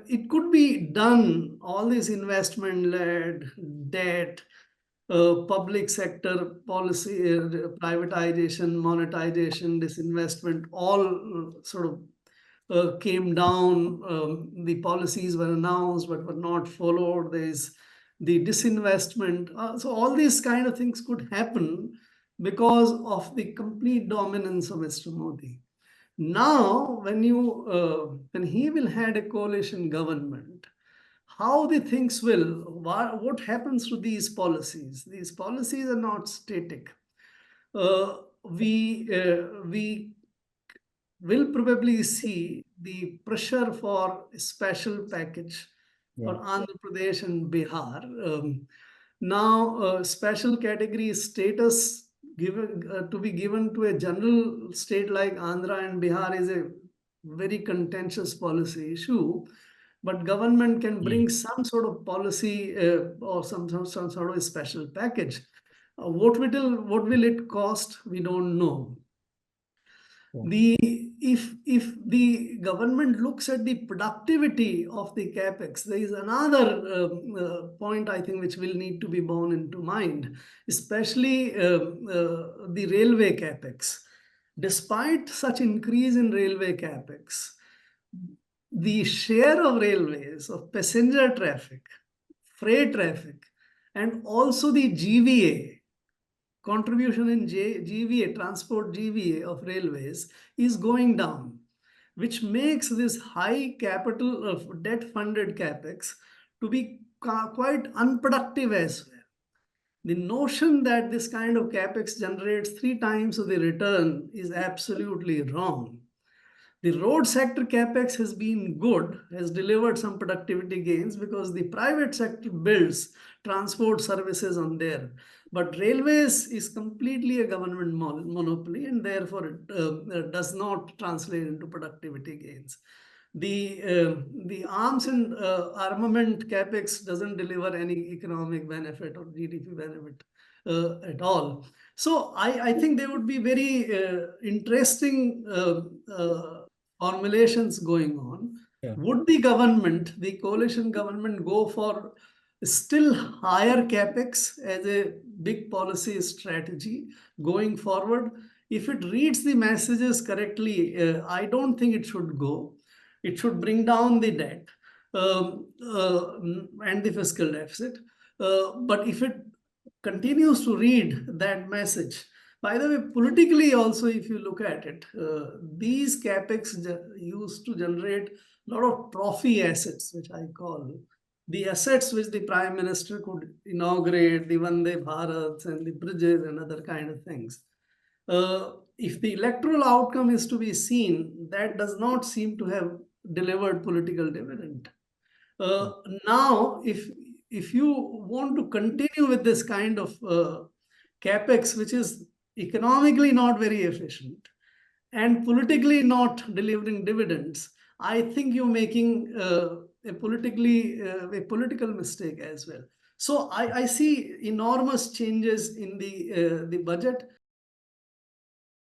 it could be done, all this investment-led debt, public sector policy, privatization, monetization, disinvestment, all sort of came down. The policies were announced but were not followed. There is the disinvestment. So all these kind of things could happen because of the complete dominance of Mr. Modi. Now, when he will head a coalition government, how the things will, what happens to these policies? These policies are not static. We will probably see the pressure for a special package for Andhra Pradesh and Bihar. Now, special category status given to be given to a general state like Andhra and Bihar is a very contentious policy issue. But government can bring some sort of policy or some sort of a special package. What will it cost? We don't know. If the government looks at the productivity of the capex, there is another point I think which will need to be borne into mind, especially the railway capex. Despite such increase in railway capex, the share of railways of passenger traffic, freight traffic, and also the GVA contribution in GVA, transport GVA of railways is going down, which makes this high capital of debt-funded capex to be quite unproductive as well. The notion that this kind of capex generates 3 times of the return is absolutely wrong. The road sector capex has been good, has delivered some productivity gains because the private sector builds transport services on there. But railways is completely a government monopoly, and therefore it does not translate into productivity gains. The arms and armament capex doesn't deliver any economic benefit or GDP benefit at all. So I think there would be very interesting formulations going on. Would the government, the coalition government, go for still higher capex as a big policy strategy going forward? If it reads the messages correctly, I don't think it should go. It should bring down the debt and the fiscal deficit. But if it continues to read that message, by the way, politically also, if you look at it, these capex used to generate a lot of trophy assets, which I call the assets which the prime minister could inaugurate, the Vande Bharats and the bridges and other kind of things. If the electoral outcome is to be seen, that does not seem to have delivered political dividend. Now, if you want to continue with this kind of capex, which is economically not very efficient and politically not delivering dividends, I think you're making a political mistake as well. So I see enormous changes in the budget.